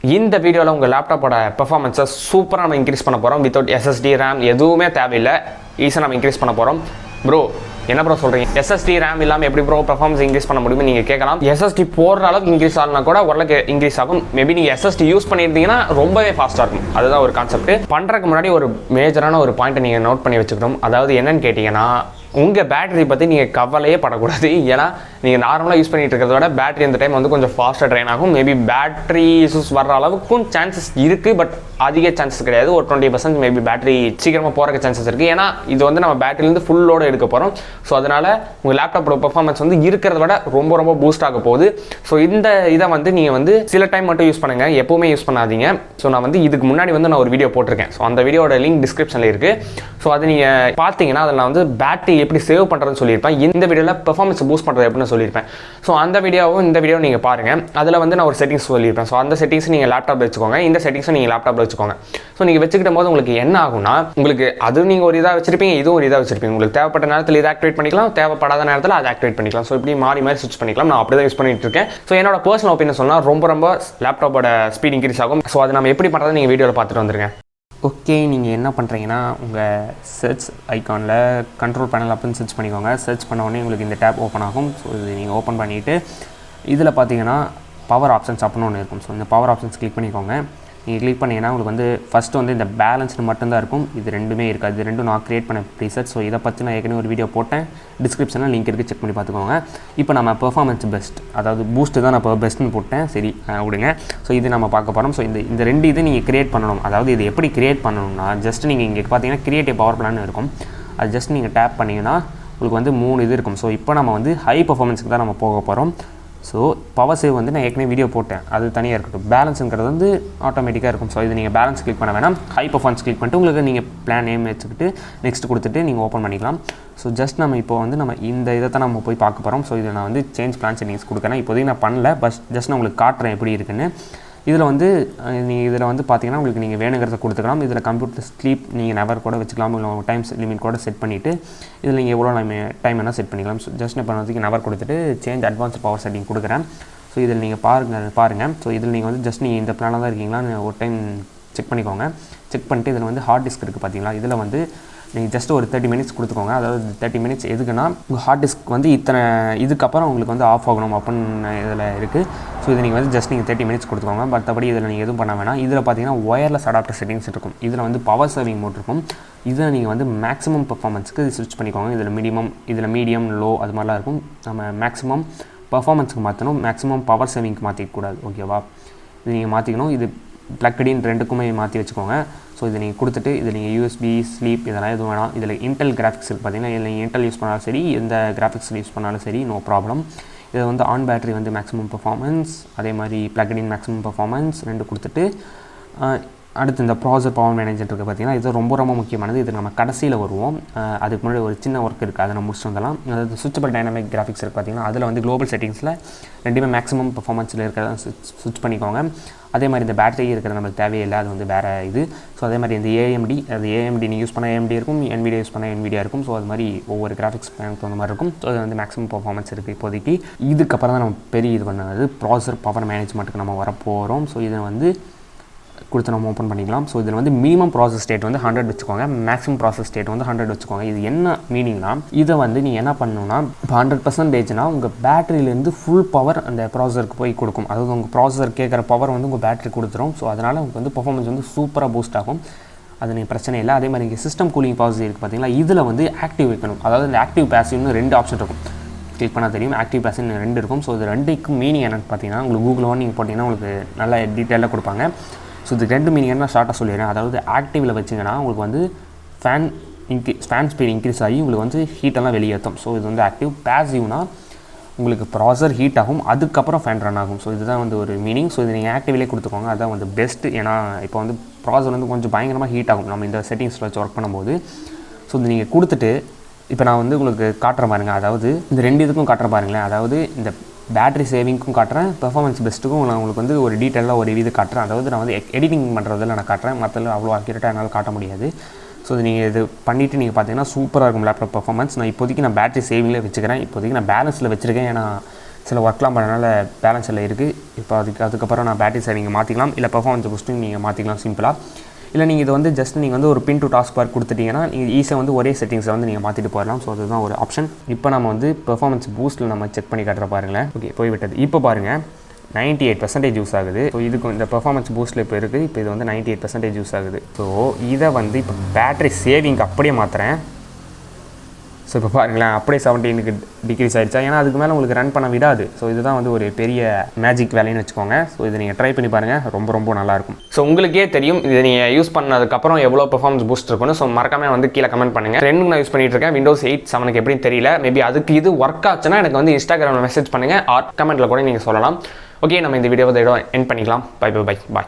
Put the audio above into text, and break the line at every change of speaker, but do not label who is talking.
இந்த வீடியோவில் உங்கள் லேப்டாப்போட பெர்ஃபார்மன்ஸை சூப்பராக நம்ம இன்க்ரீஸ் பண்ண போகிறோம். வித்தவுட் SSD RAM எதுவுமே தேவையில்லை, ஈஸியாக நம்ம இன்க்ரீஸ் பண்ண போகிறோம். ப்ரோ என்ன ப்ரோ சொல்கிறீங்க, SSD RAM இல்லாமல் எப்படி ப்ரோ பெர்ஃபார்மன்ஸ் இன்க்ரீஸ் பண்ண முடியும்னு நீங்கள் கேட்கலாம். SSD போடுற அளவுக்கு இன்க்ரீஸ் ஆகலாம் கூட ஓரளவுக்கு இன்க்ரீஸ் ஆகும். மேபி நீங்கள் SSD யூஸ் பண்ணியிருந்தீங்கன்னா ரொம்பவே ஃபாஸ்ட்டாக இருக்கும். அதுதான் ஒரு கான்செப்ட். பண்ணுறதுக்கு முன்னாடி ஒரு மேஜரான ஒரு பாயிண்ட்டை நீங்கள் நோட் பண்ணி வச்சுக்கணும். அதாவது என்னன்னு கேட்டிங்கன்னா, உங்கள் பேட்டரி பற்றி நீங்கள் கவலையே படக்கூடாது. ஏன்னா நீங்கள் நார்மலாக யூஸ் பண்ணிட்டு இருக்கிறத விட பேட்டரி இந்த டைம் வந்து கொஞ்சம் ஃபாஸ்ட்டாக ட்ரெயின் ஆகும். மேபி பேட்டரி இஷ்யூஸ் வர்ற அளவுக்கும் சான்சஸ் இருக்குது, பட் அதிக சான்சஸ் கிடையாது. ஒரு 20% மேபி பேட்டரி சீக்கிரமாக போகிறக்கு சான்சஸ் இருக்குது. ஏன்னா இது வந்து நம்ம பேட்டரியிலேருந்து ஃபுல்லோடு எடுக்க போகிறோம். ஸோ அதனால் உங்கள் லேப்டாப்போட பெர்ஃபார்மன்ஸ் வந்து இருக்கிறத விட ரொம்ப ரொம்ப பூஸ்ட் ஆக போகுது. ஸோ இந்த இதை வந்து நீங்கள் வந்து சில டைம் மட்டும் யூஸ் பண்ணுங்கள், எப்போவுமே யூஸ் பண்ணாதீங்க. ஸோ நான் வந்து இதுக்கு முன்னாடி வந்து நான் ஒரு வீடியோ போட்டிருக்கேன். ஸோ அந்த வீடியோட லிங்க் டிஸ்கிரிப்ஷனில் இருக்குது. ஸோ அது நீங்கள் பார்த்தீங்கன்னா அதில் நான் வந்து பேட்டரி எப்படி சேவ் பண்ணுறதுன்னு சொல்லியிருப்பேன். இந்த வீடியோவில் பெர்ஃபார்மன்ஸ் பூஸ்ட் பண்ணுறது எப்படின்னு சொல்லியிருப்பேன். ஸோ அந்த வீடியோவும் இந்த வீடியோ நீங்கள் பாருங்கள். அதில் வந்து நான் ஒரு செட்டிங்ஸ் சொல்லியிருப்பேன். ஸோ அந்த செட்டிங்ஸ் நீங்கள் லேப்டாப்பில் வச்சுக்கோங்க, இந்த செட்டிங்ஸும் நீங்கள் லேப்டாப்பில் வச்சுக்கோங்க. ஸோ நீங்கள் வச்சுக்கிட்ட போது உங்களுக்கு என்ன ஆகும்னா, உங்களுக்கு அது நீங்கள் ஒரு இதாக வச்சிருப்பீங்க, இதுவும் ஒரு இதாக வச்சிருப்பீங்க. உங்களுக்கு தேவைப்பட்ட நேரத்தில் இதை ஆக்டிவேட் பண்ணிக்கலாம், தேவைப்படாத நேரத்தில் அதை ஆக்டிவேட் பண்ணிக்கலாம். ஸோ இப்படி மாறி மாறி ஸ்விட்ச் பண்ணிக்கலாம். நான் அப்படி தான் யூஸ் பண்ணிட்டு இருக்கேன். ஸோ என்னோட பர்சனல் ஒப்பீனியன் சொன்னால் ரொம்ப லேப்டாப்போட ஸ்பீட் இன்க்ரீஸ் ஆகும். ஸோ அதை நம்ம எப்படி பண்ணுறது நீங்கள் வீடியோவில் பார்த்துட்டு வந்துருங்க. ஓகே, நீங்கள் என்ன பண்ணுறீங்கன்னா, உங்கள் சர்ச் ஐக்கானில் கண்ட்ரோல் பேனல் அப்படின்னு சர்ச் பண்ணிக்கோங்க. சர்ச் பண்ண உடனே உங்களுக்கு இந்த டேப் ஓப்பன் ஆகும். ஸோ இது நீங்கள் ஓப்பன் பண்ணிவிட்டு இதில் பார்த்தீங்கன்னா பவர் ஆப்ஷன்ஸ் அப்படின்னு ஒன்று இருக்கும். ஸோ இந்த பவர் ஆப்ஷன்ஸ் கிளிக் பண்ணிக்கோங்க. நீங்கள் கிளிக் பண்ணிங்கன்னா உங்களுக்கு வந்து ஃபஸ்ட்டு வந்து இந்த பேலன்ஸ்னு மட்டும்தான் இருக்கும். இது ரெண்டுமே இருக்காது. இது ரெண்டும் நான் க்ரியேட் பண்ண ப்ரீசெட். ஸோ இதை பற்றி நான் ஏற்கனவே ஒரு வீடியோ போட்டேன், டிஸ்கிரிப்ஷனில் லிங்க் இருக்குது, செக் பண்ணி பார்த்துக்கோங்க. இப்போ நம்ம பெர்ஃபார்மன்ஸ் பெஸ்ட், அதாவது பூஸ்ட்டு தான் நான் இப்போ பெஸ்ட்டுன்னு போட்டேன். சரி விடுங்க. ஸோ இது நம்ம பார்க்க போகிறோம். ஸோ இந்த ரெண்டு இது நீங்கள் க்ரியேட் பண்ணணும். அதாவது இது எப்படி க்ரியேட் பண்ணணும்னா, ஜஸ்ட் நீங்கள் இங்கே பார்த்தீங்கன்னா கிரியேட்டிவ் பவர் பிளான் இருக்கும். அது ஜஸ்ட் நீங்கள் டேப் பண்ணிங்கன்னா உங்களுக்கு வந்து 3 இது இருக்கும். ஸோ இப்போ நம்ம வந்து ஹை பர்ஃபார்மன்ஸுக்கு தான் நம்ம போக போகிறோம். ஸோ பவர் சேவ் வந்து நான் ஏற்கனவே வீடியோ போட்டேன், அது தனியாக இருக்கட்டும். பேலன்ஸுங்கிறது வந்து ஆட்டோமேட்டிக்காக இருக்கும். ஸோ இது நீங்கள் பேலன்ஸ் கிளிக் பண்ண வேணாம், ஹை பர்ஃபார்மன்ஸ் கிளிக் பண்ணிட்டு உங்களுக்கு நீங்கள் பிளான் நேம் வச்சுக்கிட்டு நெக்ஸ்ட் கொடுத்துட்டு நீங்கள் ஓப்பன் பண்ணிக்கலாம். ஸோ ஜஸ்ட் நம்ம இப்போ வந்து நம்ம இந்த இதை தான் நம்ம போய் பார்க்க போகிறோம். ஸோ இதை நான் வந்து சேஞ்ச் பிளான் செட்டிங்ஸ் கொடுக்குறேன். இப்போதைக்கு நான் பண்ணல, ஜஸ்ட் நான் உங்களுக்கு காட்டுறேன் எப்படி இருக்குன்னு. இதில் வந்து நீங்கள் இதில் வந்து பார்த்தீங்கன்னா உங்களுக்கு நீங்கள் வேணுங்கிறத கொடுத்துக்கலாம். இதில் கம்ப்யூட்டர் ஸ்லீப் நீங்கள் நெவர் கூட வச்சுக்கலாம், இல்லை டைம்ஸ் லிமிட் கூட செட் பண்ணிவிட்டு இதில் நீங்கள் எவ்வளோ டைம் வேணால் செட் பண்ணிக்கலாம். ஸோ ஜஸ்ட் இப்போ வந்து நெவர் கொடுத்துட்டு சேஞ்ச் அட்வான்ஸ் பவர் செட்டிங் கொடுக்குறேன். ஸோ இதில் நீங்கள் பாருங்கள். ஸோ இதில் நீங்கள் வந்து ஜஸ்ட் நீங்கள் இந்த பிளானில் தான் இருக்கீங்களா ஒரு டைம் செக் பண்ணிக்கோங்க. செக் பண்ணிட்டு இதில் வந்து ஹார்ட் டிஸ்க் இருக்குது பார்த்தீங்களா, இதில் வந்து நீங்கள் ஜஸ்ட் ஒரு 30 மினிட்ஸ் கொடுத்துக்கோங்க. அதாவது 30 மினிட்ஸ் எதுக்குன்னா, உங்கள் ஹார்ட் டிஸ்க் வந்து இதுக்கப்புறம் உங்களுக்கு வந்து ஆஃப் ஆகணும் அப்படின்னு இதில் இருக்குது. ஸோ இதை நீங்கள் வந்து ஜஸ்ட் நீங்கள் 30 மினிட்ஸ் கொடுத்துக்கோங்க. மற்றபடி இதில் நீங்கள் எதுவும் பண்ண வேணாம். இதில் பார்த்தீங்கன்னா ஒயர்லெஸ் அடாப்டர் செட்டிங்ஸ் இருக்கும். இதில் வந்து பவர் சேவிங் மோட் இருக்கும். இதில் நீங்கள் வந்து மேக்ஸிமம் பெர்ஃபார்மன்ஸுக்கு ஸ்விட்ச் பண்ணிக்கோங்க. இதில் மீடியம் லோ அது மாதிரிலாம் இருக்கும். நம்ம மேக்ஸிமம் பெர்ஃபார்மன்ஸுக்கு மாற்றணும், மேக்ஸிமம் பவர் சேவிங்க்கு மாற்றிக்கூடாது. ஓகேவா, இது நீங்கள் மாற்றிக்கணும். இது ப்ளக்டின் ரெண்டுக்குமே மாற்றி வச்சுக்கோங்க. ஸோ இதை நீங்கள் கொடுத்துட்டு இதில் நீங்கள் USB ஸ்லீப் இதெல்லாம் எதுவும் வேணாம். இதில் இன்டெல் கிராஃபிக்ஸ் இருக்குது பார்த்தீங்கன்னா, இதில் நீங்கள் இன்டெல் யூஸ் பண்ணாலும் சரி, எந்த கிராஃபிக்ஸ் யூஸ் பண்ணாலும் சரி, நோ ப்ராப்ளம். இதை வந்து ஆன் பேட்டரி வந்து மேக்ஸிமம் பெர்ஃபார்மன்ஸ், அதே மாதிரி ப்ளக்டின் மேக்ஸிமம் பெர்ஃபார்மன்ஸ் ரெண்டு கொடுத்துட்டு அடுத்து இந்த ப்ராசர் பவர் மேனேஜர் இருக்குது பார்த்தீங்கன்னா, இது ரொம்ப முக்கியமானது. இது நம்ம கடைசியில் வருவோம். அதுக்கு முன்னாடி ஒரு சின்ன ஒர்க் இருக்குது, அதை நம்ம முடிச்சுட்டு வந்துடலாம். அதாவது சுவிட்சபிள் டைனமிக் கிராஃபிக்ஸ் இருக்குது பார்த்தீங்கன்னா, அதில் வந்து குளோபல் செட்டிங்ஸில் ரெண்டுமே மேக்ஸிமம் பெர்ஃபார்மன்ஸில் இருக்கிறத ஸ்விட்ச் பண்ணிக்கோங்க. அதே மாதிரி இந்த பேட்டரி இருக்கிறது நம்மளுக்கு தேவையில்லை, அது வந்து வேறு இது. ஸோ அதே மாதிரி இந்த AMD நீங்கள் யூஸ் பண்ண AMD இருக்கும், NVIDIA யூஸ் பண்ண NVIDIA இருக்கும். ஸோ அது மாதிரி ஒவ்வொரு கிராஃபிக்ஸ் பேனுக்கு அந்த மாதிரி இருக்கும். ஸோ அது வந்து மேக்ஸிமம் பெர்ஃபார்மன்ஸ் இருக்குது இப்போதைக்கு. இதுக்கப்புறம் தான் நம்ம பெரிய இது பண்ணது ப்ராசர் பவர் மேனேஜ்மெண்ட்டுக்கு நம்ம வரப்போகிறோம். ஸோ இதை வந்து கொடுத்து நம்ம ஓப்பன் பண்ணிக்கலாம். ஸோ இதில் வந்து மினிமம் ப்ராசஸ் ஸ்டேட் வந்து 100 வச்சுக்கோங்க, மேக்ஸிமம் ப்ராசஸ் ஸ்டேட் வந்து 100 வச்சுக்கோங்க. இது என்ன மீனிங்னா, இதை வந்து நீங்கள் என்ன பண்ணணும்னா, இப்போ 100%னா உங்கள் பேட்டரியிலேருந்து ஃபுல் பவர் அந்த ப்ராசஸருக்கு போய் கொடுக்கும். அதாவது உங்கள் ப்ராசஸர் கேட்குற பவர் வந்து உங்கள் பேட்டரி கொடுத்துரும். ஸோ அதனால் உங்களுக்கு வந்து பெர்ஃபார்மன்ஸ் வந்து சூப்பராக பூஸ்ட் ஆகும். அது நீங்கள் பிரச்சனை இல்லை. அதே மாதிரி இங்கே சிஸ்டம் கூலிங் பவர் இருக்குது பார்த்தீங்களா, இதில் வந்து ஆக்டிவ் வைக்கணும். அதாவது இந்த ஆக்டிவ் பேசிவ்னு 2 ஆப்ஷன் இருக்கும். கிளிக் பண்ணால் தெரியும், ஆக்டிவ் பேசிவ்னு 2 இருக்கும். ஸோ இது ரெண்டுக்கும் மீனிங் என்னென்னு பார்த்தீங்கன்னா, உங்களுக்கு கூகுளில் நீங்கள் போட்டிங்கன்னா உங்களுக்கு நல்ல டீட்டெயிலாக கொடுப்பாங்க. ஸோ இது 2 மீனிங் என்ன ஷார்ட்டாக சொல்லிடுறேன். அதாவது ஆக்டிவில் வச்சிங்கன்னா உங்களுக்கு வந்து ஃபேன் ஸ்பீட் இன்க்ரீஸ் ஆகி உங்களுக்கு வந்து ஹீட்டெல்லாம் வெளியேற்றும். ஸோ இது வந்து ஆக்டிவ். பேசிவ்னா உங்களுக்கு ப்ராசர் ஹீட் ஆகும், அதுக்கப்புறம் ஃபேன் ரன் ஆகும். ஸோ இதுதான் வந்து ஒரு மீனிங். ஸோ இது நீங்கள் ஆக்டிவ்லேயே கொடுத்துக்கோங்க, அதுதான் வந்து பெஸ்ட்டு. ஏன்னா இப்போ வந்து ப்ராசர் வந்து கொஞ்சம் பயங்கரமாக ஹீட் ஆகும் நம்ம இந்த செட்டிங்ஸில் வச்சு ஒர்க் பண்ணும்போது. ஸோ இது நீங்கள் கொடுத்துட்டு இப்போ நான் வந்து உங்களுக்கு காட்டுற பாருங்கள். அதாவது இந்த 2 இதுக்கும் காட்டுற பாருங்களேன். அதாவது இந்த பேட்டரி சேவிங்க்கும் காட்டுறேன், பெர்ஃபார்மன்ஸ் பெஸ்ட்டுக்கும் நான் உங்களுக்கு வந்து ஒரு டீட்டெயிலாக ஒரு இது காட்டுறேன். அதாவது நான் வந்து எடிட்டிங் பண்ணுறதில் நான் காட்டுறேன், மற்றதில் அவ்வளோ அக்யூரேட்டாக என்னால் காட்ட முடியாது. ஸோ நீங்கள் இது பண்ணிவிட்டு நீங்கள் பார்த்தீங்கன்னா சூப்பராக இருக்கும் லேப்டாப் பெர்ஃபார்மன்ஸ். நான் இப்போதைக்கு பேட்டரி சேவிங்கில் வச்சுக்கிறேன். இப்போதைக்கு நான் பேலன்ஸில் வச்சுருக்கேன். ஏன்னா சில ஒர்க்லாம் பண்ணனால பேலன்ஸில் இருக்குது. இப்போ அதுக்கப்புறம் நான் பேட்டரி நீங்கள் மாற்றிக்கலாம், இல்லை பெர்ஃபார்மன்ஸ் பூஸ்ட்டும் நீங்கள் மாற்றிக்கலாம் சிம்பிளாக. இல்லை நீங்கள் இது வந்து ஜஸ்ட் நீங்கள் வந்து ஒரு பின் டு டாஸ்க் பார் கொடுத்துட்டிங்கன்னா நீங்கள் ஈஸியாக வந்து ஒரே செட்டிங்ஸை வந்து நீங்கள் மாற்றிட்டு போயிடலாம். ஸோ அதுதான் ஒரு ஆப்ஷன். இப்போ நம்ம வந்து பெர்ஃபார்மன்ஸ் பூஸ்ட்டில் நம்ம செக் பண்ணி காட்டுற பாருங்களேன். ஓகே, போய்விட்டது. இப்போ பாருங்கள் 98% யூஸ் ஆகுது. ஸோ இதுக்கு இந்த பெர்ஃபார்மன்ஸ் பூஸ்ட்டில் இப்போ இருக்குது. இப்போ இது வந்து 98% யூஸ் ஆகுது. ஸோ இதை வந்து இப்போ பேட்டரி சேவிங்க்கு அப்படியே மாற்றுறேன். ஸோ இப்போ பாருங்களேன், அப்படியே 17க்கு டிக்ரீஸ் ஆகிடுச்சா, ஏன்னா அதுக்கு மேலே உங்களுக்கு ரன் பண்ண விடாது. ஸோ இதுதான் வந்து ஒரு பெரிய மேஜிக் வேலைன்னு வச்சுக்கோங்க. ஸோ இதை நீங்கள் ட்ரை பண்ணி பாருங்கள், ரொம்ப நல்லாயிருக்கும். ஸோ உங்களுக்கே தெரியும் இதை நீங்கள் யூஸ் பண்ணதுக்கப்புறம் எவ்வளோ பெர்ஃபார்மன்ஸ் பூஸ்ட் இருக்குன்னு. ஸோ மறக்காமல் வந்து கீழே கமெண்ட் பண்ணுங்கள். ரெண்டுக்கு நான் யூஸ் பண்ணிட்டு இருக்கேன், Windows 8 7க்கு எப்படின்னு தெரியல. மேபி அதுக்கு இது ஒர்க் ஆச்சுன்னா எனக்கு வந்து இன்ஸ்டாகிராமில் மெசேஜ் பண்ணுங்கள், ஆர் கமெண்ட்டில் கூட நீங்கள் சொல்லலாம். ஓகே, நம்ம இந்த வீடியோவை எண்ட் பண்ணிக்கலாம். பை.